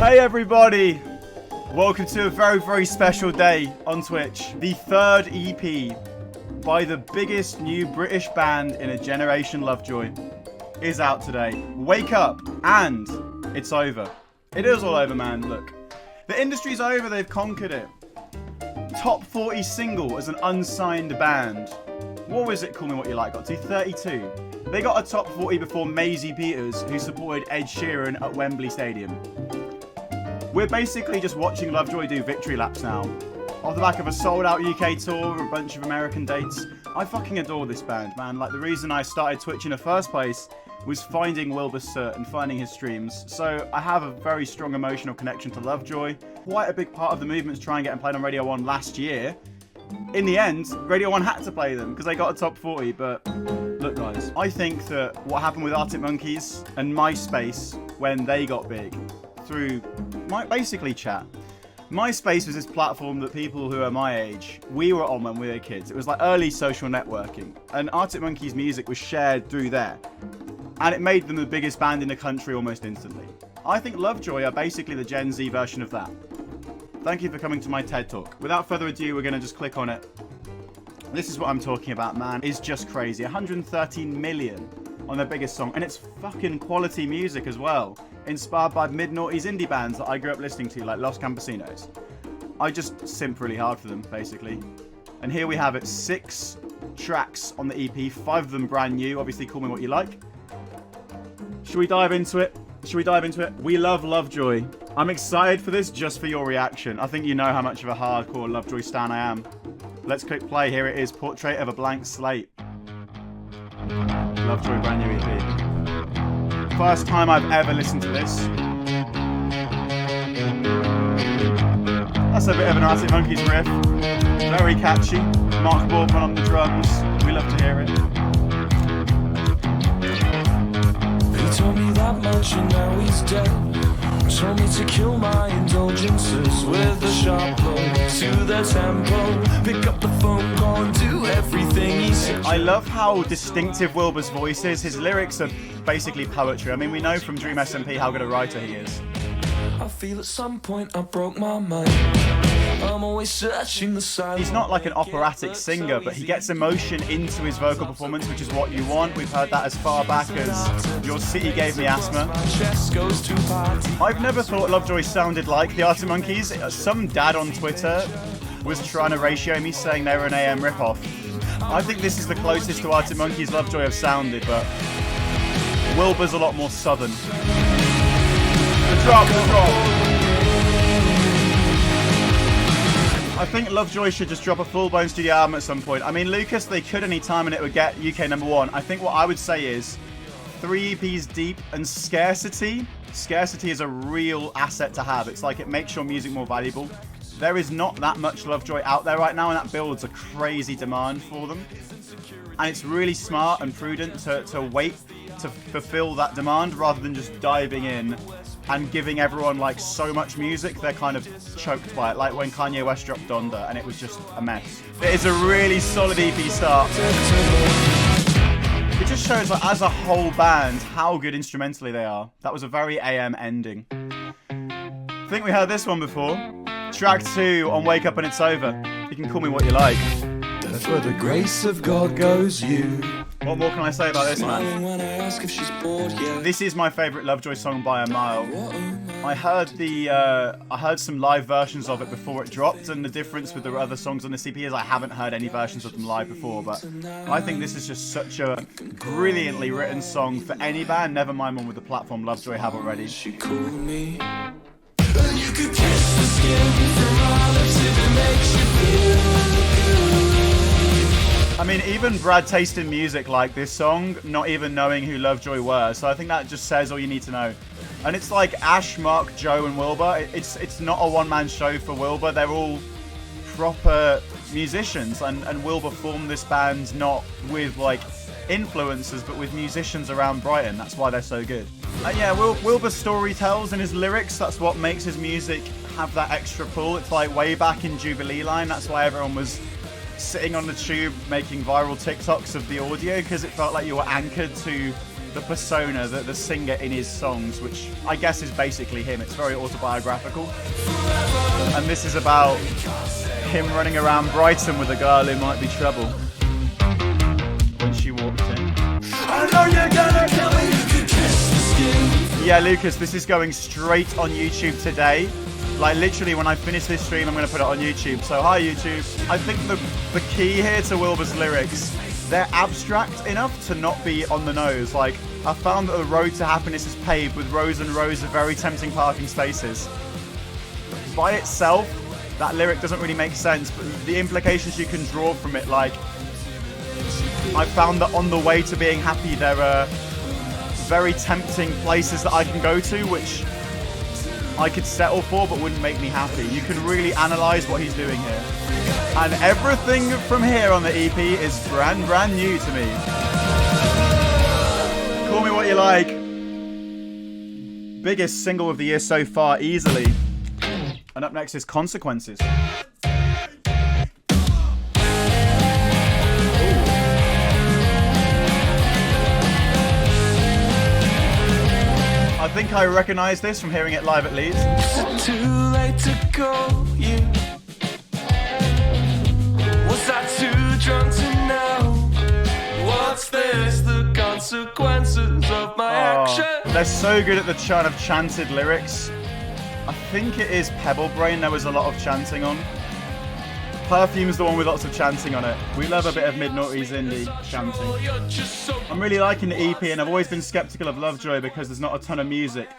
Hey everybody! Welcome to a very, very special day on Twitch. The third EP by the biggest new British band in a generation, Lovejoy, is out today. Wake up, and it's over. It is all over, man, look. The industry's over, they've conquered it. Top 40 single as an unsigned band. What was it, Call Me What You Like, got to 32. They got a top 40 before Maisie Peters, who supported Ed Sheeran at Wembley Stadium. We're basically just watching Lovejoy do victory laps now. Off the back of a sold-out UK tour, a bunch of American dates. I fucking adore this band, man. Like, the reason I started Twitch in the first place was finding Wilbur Surt and finding his streams. So I have a very strong emotional connection to Lovejoy. Quite a big part of the movement to try and get them played on Radio 1 last year. In the end, Radio 1 had to play them because they got a top 40, but look guys, I think that what happened with Arctic Monkeys and MySpace when they got big through basically chat. MySpace was this platform that people who are my age, we were on when we were kids. It was like early social networking, and Arctic Monkeys music was shared through there. And it made them the biggest band in the country almost instantly. I think Lovejoy are basically the Gen Z version of that. Thank you for coming to my TED Talk. Without further ado, we're going to just click on it. This is what I'm talking about, man. It's just crazy. 113 million on their biggest song. And it's fucking quality music as well. Inspired by mid-noughties indie bands that I grew up listening to, like Los Campesinos. I just simp really hard for them, basically. And here we have it. 6 tracks on the EP. 5 of them brand new. Obviously, Call Me What You Like. Should we dive into it? We love Lovejoy. I'm excited for this just for your reaction. I think you know how much of a hardcore Lovejoy stan I am. Let's click play. Here it is. Portrait of a Blank Slate. Lovejoy brand new EP. First time I've ever listened to this. That's a bit of an Arctic Monkeys riff. Very catchy. Mark Borgman on the drums. We love to hear it. He told me that much and now he's dead. Told me to kill my indulgences with a sharp blow to the tempo. Pick up the phone, go and do everything he said. I love how distinctive Wilbur's voice is. His lyrics are basically poetry. I mean, we know from Dream SMP how good a writer he is. I feel at some point I broke my mind. I'm always searching the silence. He's not like an operatic singer, but he gets emotion into his vocal performance, which is what you want. We've heard that as far back as Your City Gave Me Asthma. I've never thought Lovejoy sounded like the Arctic Monkeys. Some dad on Twitter was trying to ratio me, saying they were an AM ripoff. I think this is the closest to Arctic Monkeys Lovejoy have sounded, but Wilbur's a lot more southern. The drop. I think Lovejoy should just drop a full-blown studio album at some point. I mean, Lucas, they could any time and it would get UK #1. I think what I would say is 3 EPs deep and scarcity. Scarcity is a real asset to have. It's like it makes your music more valuable. There is not that much Lovejoy out there right now, and that builds a crazy demand for them. And it's really smart and prudent to wait to fulfill that demand rather than just diving in and giving everyone like so much music they're kind of choked by it, like when Kanye West dropped Donda and it was just a mess. It is a really solid EP start. It just shows like as a whole band how good instrumentally they are. That was a very AM ending. I think we heard this one before. Track 2 on Wake Up and It's Over. You can call me what you like. That's where the grace of God goes you. What more can I say about this, man? When I ask if she's bored, yeah. This is my favourite Lovejoy song by a mile. I heard some live versions of it before it dropped, and the difference with the other songs on the EP is I haven't heard any versions of them live before, but I think this is just such a brilliantly written song for any band, never mind one with the platform Lovejoy have already. She called me. And you could kiss the skin from my lips if it makes you feel. I mean, even Brad tasting music like this song, not even knowing who Lovejoy were, so I think that just says all you need to know. And it's like Ash, Mark, Joe and Wilbur. It's not a one-man show for Wilbur. They're all proper musicians, and Wilbur formed this band not with like influencers, but with musicians around Brighton. That's why they're so good. And yeah, Wilbur's story tells and his lyrics, that's what makes his music have that extra pull. It's like way back in Jubilee Line, that's why everyone was sitting on the tube making viral TikToks of the audio, because it felt like you were anchored to the persona, the singer in his songs, which I guess is basically him. It's very autobiographical. And this is about him running around Brighton with a girl who might be trouble when she walks in. I know you're gonna kill me if you kiss the skin. Yeah, Lucas, this is going straight on YouTube today. Like, literally, when I finish this stream, I'm going to put it on YouTube. So, hi, YouTube. I think the key here to Wilbur's lyrics, they're abstract enough to not be on the nose. Like, I found that the road to happiness is paved with rows and rows of very tempting parking spaces. By itself, that lyric doesn't really make sense, but the implications you can draw from it, like, I found that on the way to being happy, there are very tempting places that I can go to, which I could settle for but wouldn't make me happy. You can really analyze what he's doing here. And everything from here on the EP is brand new to me. Call me what you like. Biggest single of the year so far, easily. And up next is Consequences. I think I recognise this from hearing it live at Leeds. Too late to call you. Was I too drunk to know? What's this? The consequences of my action. They're so good at the churn of chanted lyrics. I think it is Pebble Brain there was a lot of chanting on. Perfume's the one with lots of chanting on it. We love a bit of mid-noughties indie chanting. I'm really liking the EP, and I've always been skeptical of Lovejoy because there's not a ton of music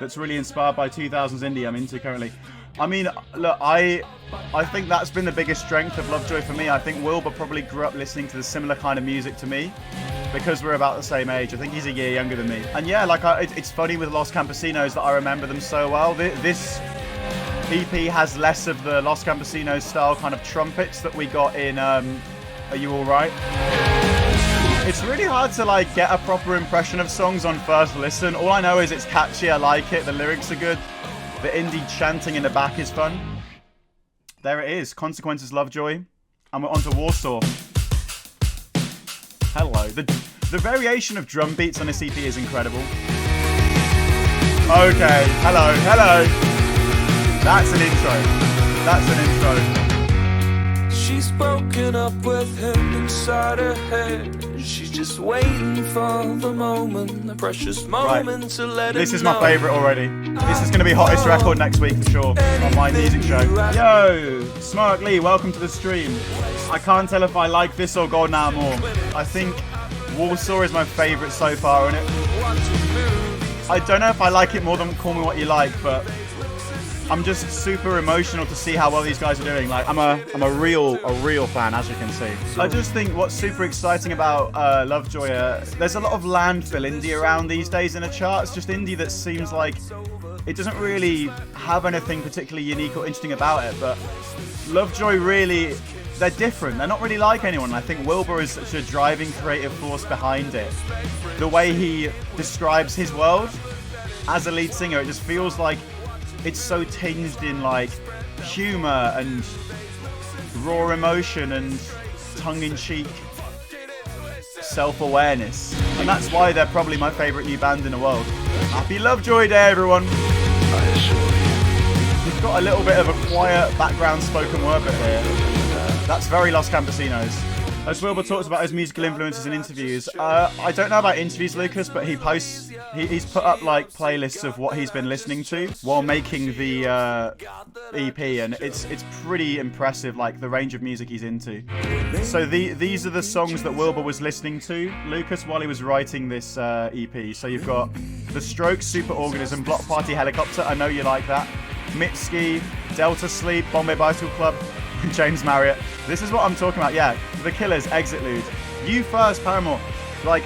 that's really inspired by 2000s indie I'm into currently. I mean, look, I think that's been the biggest strength of Lovejoy for me. I think Wilbur probably grew up listening to the similar kind of music to me because we're about the same age. I think he's a year younger than me. And yeah, like it's funny with Los Campesinos that I remember them so well. This EP has less of the Los Campesinos style kind of trumpets that we got in Are You Alright? It's really hard to like get a proper impression of songs on first listen. All I know is it's catchy, I like it, the lyrics are good, the indie chanting in the back is fun. There it is, Consequences, Lovejoy, and we're on to Warsaw. Hello. The variation of drum beats on this EP is incredible. Okay, hello. That's an intro. She's broken up with him inside her head. She's just waiting for the moment, the precious moment to let him know. This is my favourite already. This is going to be hottest record next week for sure on my music show. Yo, Smark Lee, welcome to the stream. I can't tell if I like this or Golden Hour more. I think Warsaw is my favourite so far on it. I don't know if I like it more than Call Me What You Like, but I'm just super emotional to see how well these guys are doing. Like, I'm a real fan, as you can see. I just think what's super exciting about Lovejoy, there's a lot of landfill indie around these days in the charts. Just indie that seems like it doesn't really have anything particularly unique or interesting about it. But Lovejoy really, they're different. They're not really like anyone. I think Wilbur is such a driving creative force behind it. The way he describes his world as a lead singer, it just feels like it's so tinged in like humor and raw emotion and tongue-in-cheek self-awareness, and that's why they're probably my favorite new band in the world. Happy Lovejoy Day, everyone. We've got a little bit of a quiet background spoken word bit here. That's very Los Campesinos. As Wilbur talks about his musical influences in interviews, I don't know about interviews, Lucas, but he's put up like playlists of what he's been listening to while making the EP, and it's pretty impressive, like the range of music he's into. So these are the songs that Wilbur was listening to, Lucas, while he was writing this EP. So you've got The Strokes, Superorganism, Block Party Helicopter, I know you like that, Mitski, Delta Sleep, Bombay Bicycle Club, James Marriott. This is what I'm talking about, yeah. The Killers, Exit Lude. You First, Paramore. Like,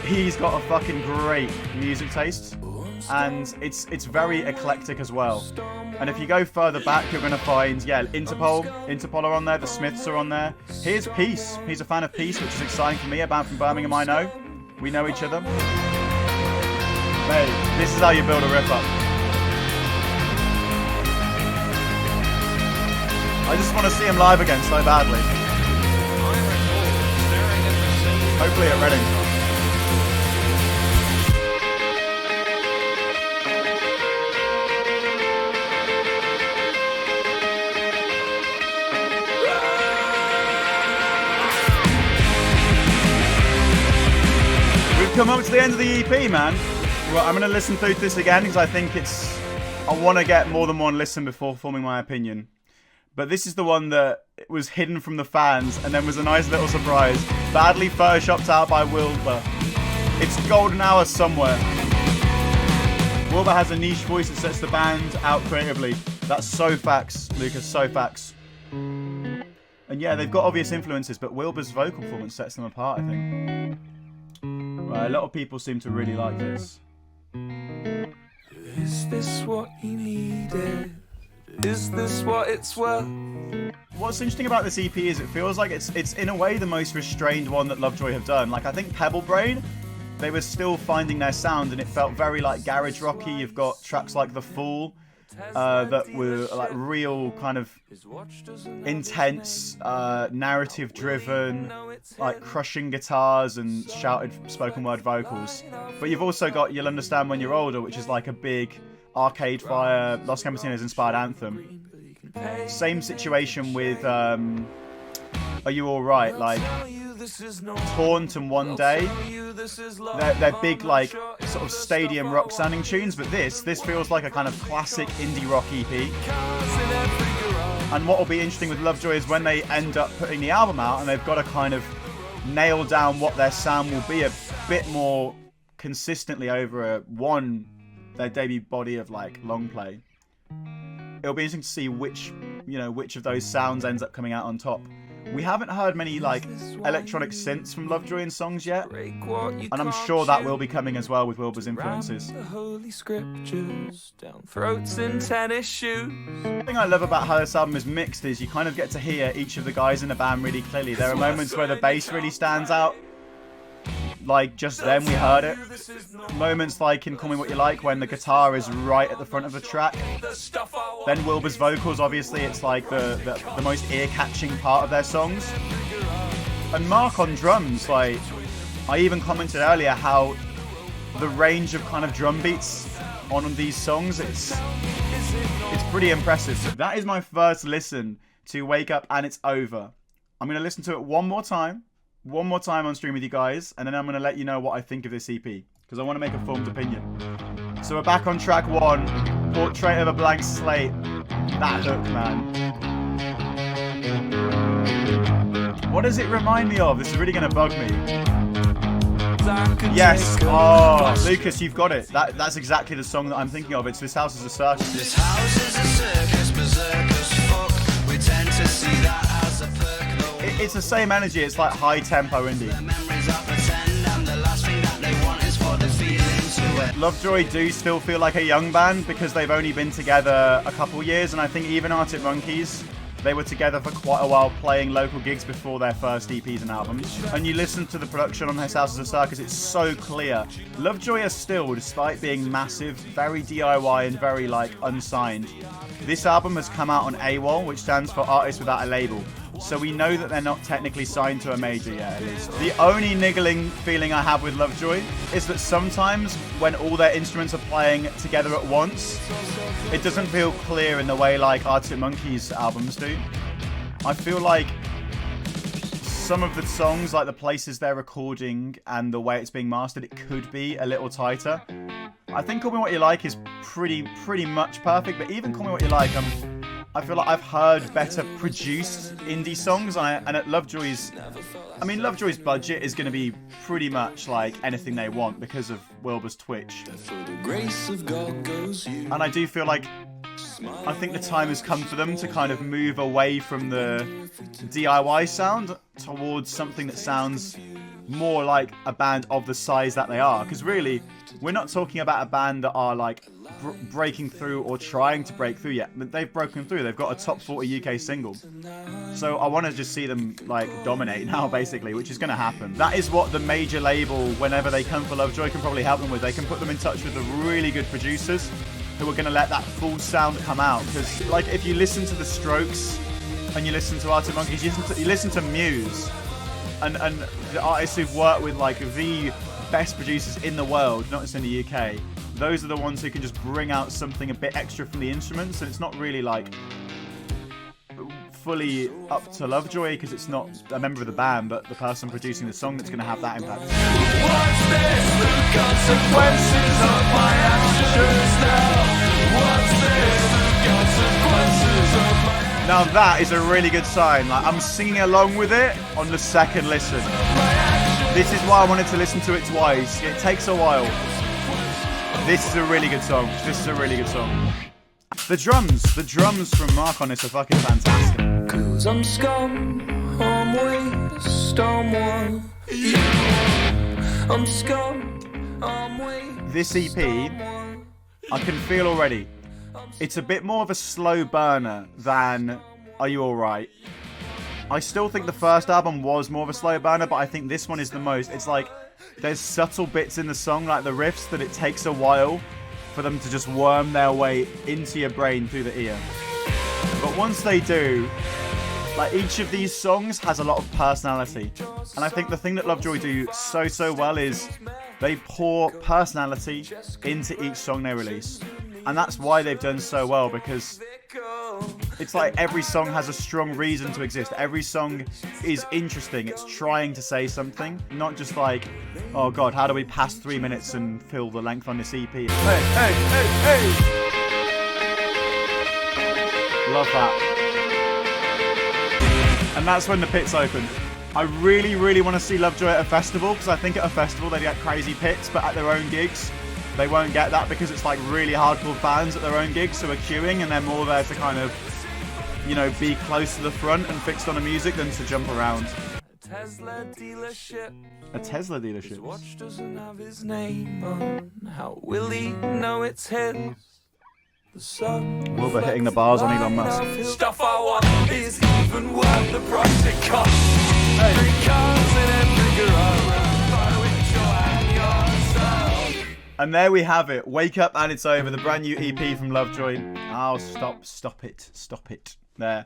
he's got a fucking great music taste, and it's very eclectic as well. And if you go further back, you're going to find, yeah, Interpol are on there, the Smiths are on there. Here's Peace. He's a fan of Peace, which is exciting for me. A band from Birmingham I know. We know each other. Hey, this is how you build a riff up. I just want to see him live again so badly. Hopefully at Reading. come up to the end of the EP, man. Well, I'm going to listen through this again because I think I want to get more than one listen before forming my opinion. But this is the one that was hidden from the fans and then was a nice little surprise. Badly photoshopped out by Wilbur. It's Golden Hour somewhere. Wilbur has a niche voice that sets the band out creatively. That's so facts, Lucas, so facts. And yeah, they've got obvious influences, but Wilbur's vocal performance sets them apart, I think. Right, a lot of people seem to really like this. Is this what you needed? Is this what it's worth? What's interesting about this EP is it feels like it's in a way the most restrained one that Lovejoy have done. Like, I think Pebble Brain, they were still finding their sound and it felt very like garage rocky. You've got tracks like The Fool that were like real kind of intense, narrative driven, like crushing guitars and shouted spoken word vocals. But you've also got You'll Understand When You're Older, which is like a big Arcade Fire, Los Campesinos inspired anthem. Same situation with Are You Alright? Like Taunt and One Day. They're big like sort of stadium rock sounding tunes, but this feels like a kind of classic indie rock EP. And what will be interesting with Lovejoy is when they end up putting the album out and they've got to kind of nail down what their sound will be a bit more consistently over their debut body of like long play. It'll be interesting to see which of those sounds ends up coming out on top. We haven't heard many like electronic synths from Lovejoy in songs yet, and I'm sure that will be coming as well with Wilbur's influences. The holy scriptures down throats in tennis shoes. The thing I love about how this album is mixed is you kind of get to hear each of the guys in the band really clearly. There are moments where the bass really stands out, like just then we heard it. Moments like in Call Me What You Like when the guitar is right at the front of the track. Then Wilbur's vocals, obviously it's like the most ear-catching part of their songs. And Mark on drums, like I even commented earlier how the range of kind of drum beats on these songs, it's pretty impressive. That is my first listen to Wake Up and It's Over. I'm going to listen to it one more time on stream with you guys, and then I'm going to let you know what I think of this EP, because I want to make a formed opinion. So we're back on track 1, Portrait of a Blank Slate. That hook, man. What does it remind me of? This is really going to bug me. Yes, oh, Lucas, you've got it. That's exactly the song that I'm thinking of. It's This House is a Circus. This house is a circus, berserk as fuck. We tend to see that as a perk. It's the same energy, it's like high tempo indie. Lovejoy do still feel like a young band because they've only been together a couple years, and I think even Arctic Monkeys, they were together for quite a while playing local gigs before their first EPs and albums. And you listen to the production on This House is a Circus, it's so clear. Lovejoy are still, despite being massive, very DIY and very like unsigned. This album has come out on AWOL, which stands for Artists Without a Label. So we know that they're not technically signed to a major yet, at least. The only niggling feeling I have with Lovejoy is that sometimes when all their instruments are playing together at once, it doesn't feel clear in the way like Arctic Monkeys albums do. I feel like some of the songs, like the places they're recording and the way it's being mastered, it could be a little tighter. I think Call Me What You Like is pretty much perfect, but even Call Me What You Like, I feel like I've heard better produced indie songs, and at Lovejoy's budget is going to be pretty much like anything they want because of Wilbur's Twitch. And I do feel like I think the time has come for them to kind of move away from the DIY sound towards something that sounds more like a band of the size that they are. Because really, we're not talking about a band that are like breaking through or trying to break through yet. But they've broken through. They've got a top 40 UK single. So I want to just see them like dominate now, basically, which is going to happen. That is what the major label, whenever they come for Lovejoy, can probably help them with. They can put them in touch with the really good producers who are going to let that full sound come out. Because like if you listen to The Strokes and you listen to Arctic Monkeys, you listen to Muse and the artists who've worked with like the best producers in the world, not just in the UK, those are the ones who can just bring out something a bit extra from the instruments, and it's not really like fully up to Lovejoy because it's not a member of the band but the person producing the song that's going to have that impact. What's this? consequences of my actions now. What's this? The consequences of my Now that is a really good sign. Like, I'm singing along with it on the second listen. This is why I wanted to listen to it twice. It takes a while. This is a really good song. This is a really good song. The drums from Mark on this are fucking fantastic. Cause I'm scum, I'm waste, I'm one. I'm scum, I'm waste. This EP, I can feel already. It's a bit more of a slow burner than Are You Alright? I still think the first album was more of a slow burner, but I think this one is the most. It's like there's subtle bits in the song, like the riffs, that it takes a while for them to just worm their way into your brain through the ear. But once they do, like, each of these songs has a lot of personality. And I think the thing that Lovejoy do so well is they pour personality into each song they release. And that's why they've done so well, because it's like every song has a strong reason to exist. Every song is interesting. It's trying to say something, not just like, oh god, how do we pass 3 minutes and fill the length on this EP? Hey, hey, hey, hey! Love that. And that's when the pits open. I really want to see Lovejoy at a festival, because I think at a festival they get crazy pits, but at their own gigs they won't get that, because it's like really hardcore fans at their own gigs who are queuing, and they're more there to kind of, you know, be close to the front and fixed on the music than to jump around. A Tesla dealership. A Tesla dealership. His watch doesn't have his name on. How will he know it's his? The sun. Wilbur hitting the bars on Elon Musk. Stuff I want is even worth the price it costs. Hey. 3 cars in every garage. And there we have it. Wake Up and It's Over, the brand new EP from Lovejoy. Oh, stop it. There.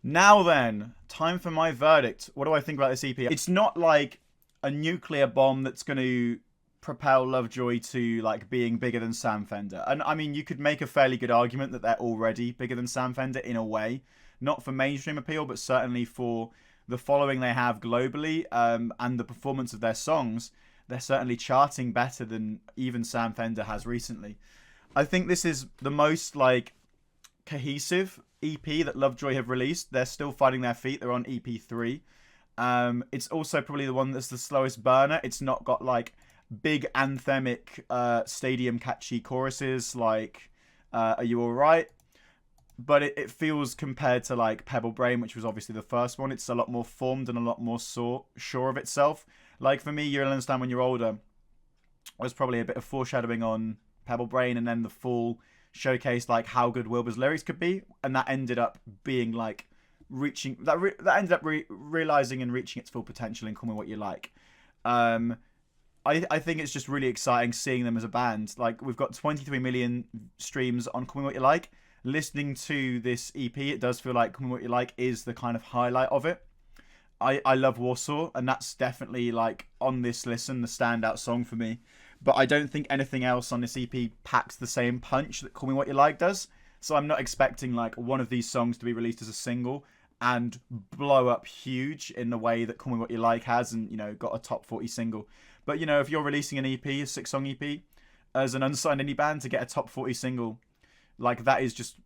Now then, time for my verdict. What do I think about this EP? It's not like a nuclear bomb that's going to propel Lovejoy to like being bigger than Sam Fender. And I mean, you could make a fairly good argument that they're already bigger than Sam Fender in a way. Not for mainstream appeal, but certainly for the following they have globally, and the performance of their songs. They're certainly charting better than even Sam Fender has recently. I think this is the most like cohesive EP that Lovejoy have released. They're still finding their feet. They're on EP 3. It's also probably the one that's the slowest burner. It's not got like big anthemic stadium catchy choruses like Are You Alright? But it feels, compared to like Pebble Brain, which was obviously the first one, it's a lot more formed and a lot more sure of itself. Like for me, You'll Understand When You're Older was probably a bit of foreshadowing on Pebble Brain, and then the full showcase like how good Wilbur's lyrics could be, and that ended up being like reaching that ended up realizing and reaching its full potential in Call Me What You Like. I think it's just really exciting seeing them as a band. Like, we've got 23 million streams on Call Me What You Like. Listening to this EP, it does feel like Call Me What You Like is the kind of highlight of it. I love Warsaw, and that's definitely like on this listen the standout song for me. But I don't think anything else on this EP packs the same punch that Call Me What You Like does. So I'm not expecting like one of these songs to be released as a single and blow up huge in the way that Call Me What You Like has, and, you know, got a top 40 single. But, you know, if you're releasing an EP, a 6-song EP, as an unsigned indie band, to get a top 40 single, like, that is just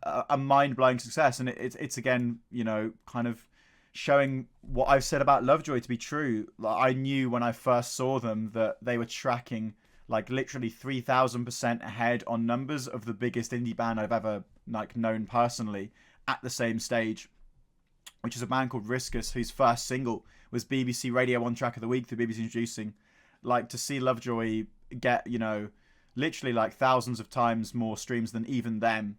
a mind-blowing success. And it's again, you know, kind of showing what I've said about Lovejoy to be true. Like, I knew when I first saw them that they were tracking like literally 3,000% ahead on numbers of the biggest indie band I've ever like known personally at the same stage, which is a band called Riskus, whose first single was BBC Radio 1 Track of the Week through BBC Introducing. Like, to see Lovejoy get, you know, literally like thousands of times more streams than even them,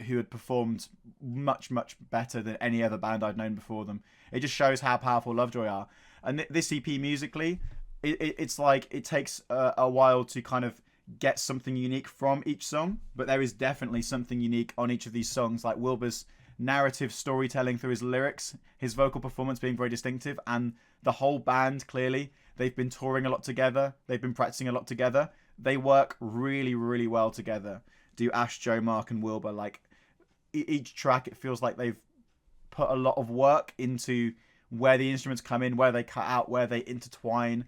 who had performed much better than any other band I'd known before them. It just shows how powerful Lovejoy are. And this EP musically, it's like it takes a while to kind of get something unique from each song, but there is definitely something unique on each of these songs, like Wilbur's narrative storytelling through his lyrics, his vocal performance being very distinctive, and the whole band, clearly, they've been touring a lot together, they've been practicing a lot together, they work really well together. Do Ash, Joe, Mark and Wilbur. Like, each track, it feels like they've put a lot of work into where the instruments come in, where they cut out, where they intertwine.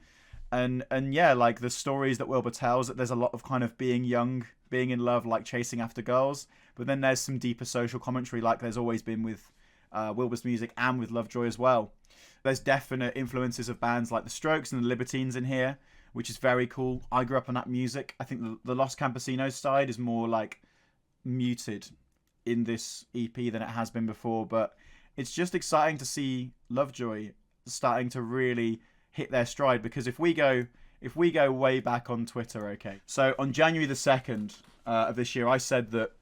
And yeah, like the stories that Wilbur tells, that there's a lot of kind of being young, being in love, like chasing after girls. But then there's some deeper social commentary, like there's always been with Wilbur's music and with Lovejoy as well. There's definite influences of bands like the Strokes and the Libertines in here, which is very cool. I grew up on that music. I think the Los Campesinos side is more like muted in this EP than it has been before, but it's just exciting to see Lovejoy starting to really hit their stride, because if we go way back on Twitter, okay, so on January the 2nd of this year, I said that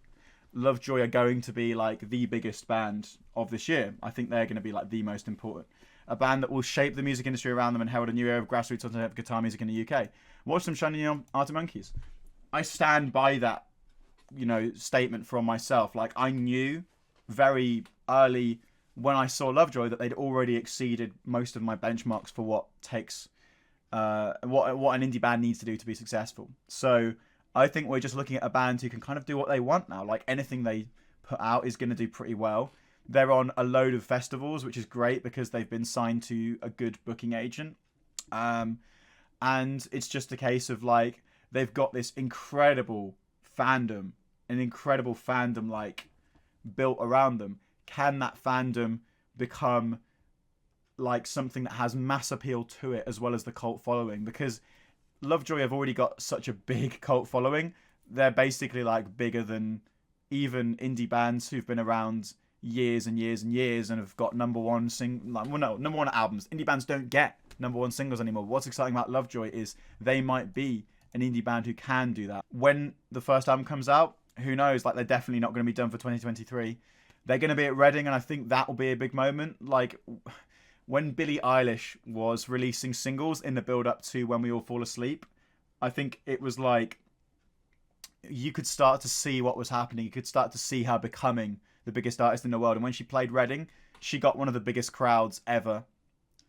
Lovejoy are going to be like the biggest band of this year. I think they're going to be like the most important, a band that will shape the music industry around them and herald a new era of grassroots alternative guitar music in the UK. Watch them shining on Arctic Monkeys. I stand by that, statement from myself. Like, I knew very early when I saw Lovejoy that they'd already exceeded most of my benchmarks for what takes, what an indie band needs to do to be successful. So I think we're just looking at a band who can kind of do what they want now. Like, anything they put out is going to do pretty well. They're on a load of festivals, which is great because they've been signed to a good booking agent. And it's just a case of like, they've got this incredible fandom like built around them. Can that fandom become like something that has mass appeal to it as well as the cult following? Because Lovejoy have already got such a big cult following. They're basically like bigger than even indie bands who've been around years and years and years and have got number one albums. Indie bands don't get number one singles anymore. What's exciting about Lovejoy is they might be an indie band who can do that. When the first album comes out, who knows? Like, they're definitely not going to be done for 2023. They're going to be at Reading, and I think that will be a big moment. Like, when Billie Eilish was releasing singles in the build-up to When We All Fall Asleep, I think it was like, you could start to see what was happening. You could start to see her becoming the biggest artist in the world. And when she played Reading, she got one of the biggest crowds ever,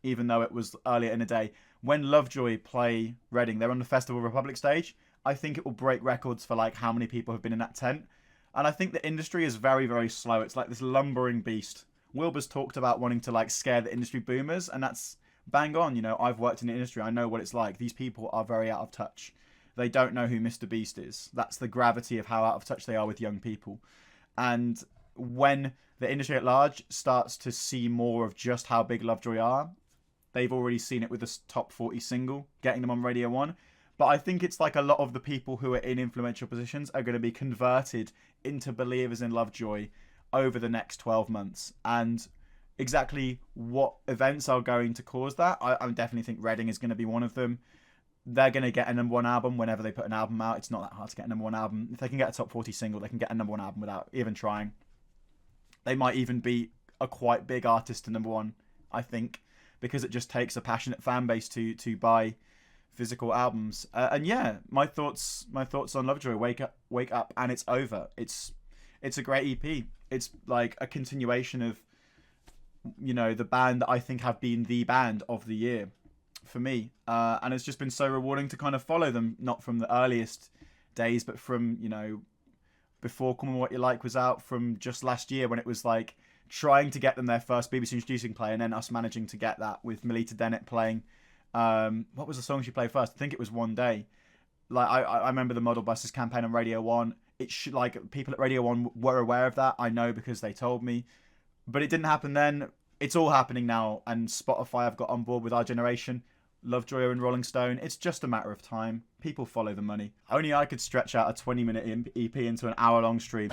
even though it was earlier in the day. When Lovejoy play Reading, they're on the Festival Republic stage. I think it will break records for like how many people have been in that tent. And I think the industry is very, very slow. It's like this lumbering beast. Wilbur's talked about wanting to like scare the industry boomers, and that's bang on. I've worked in the industry. I know what it's like. These people are very out of touch. They don't know who Mr. Beast is. That's the gravity of how out of touch they are with young people. And when the industry at large starts to see more of just how big Lovejoy are, they've already seen it with the top 40 single, getting them on Radio 1. But I think it's like a lot of the people who are in influential positions are going to be converted into believers in Lovejoy over the next 12 months. And exactly what events are going to cause that, I definitely think Reading is going to be one of them. They're going to get a number one album whenever they put an album out. It's not that hard to get a number one album. If they can get a top 40 single, they can get a number one album without even trying. They might even be a quite big artist to number one, I think, because it just takes a passionate fan base to buy physical albums. And yeah, my thoughts on Lovejoy. Wake up, and it's over. It's a great EP. It's like a continuation of the band that I think have been the band of the year for me, and it's just been so rewarding to kind of follow them, not from the earliest days, but from before Call Me What You Like was out, from just last year when it was like trying to get them their first BBC Introducing play, and then us managing to get that with Melita Dennett playing. What was the song she played first? I think it was One Day. Like I remember the Model Buses campaign on Radio 1. It should, like, people at Radio 1 were aware of that. I know because they told me. But it didn't happen then. It's all happening now, and Spotify have got on board with our generation. Lovejoy and Rolling Stone. It's just a matter of time. People follow the money. Only I could stretch out a 20-minute EP into an hour-long stream.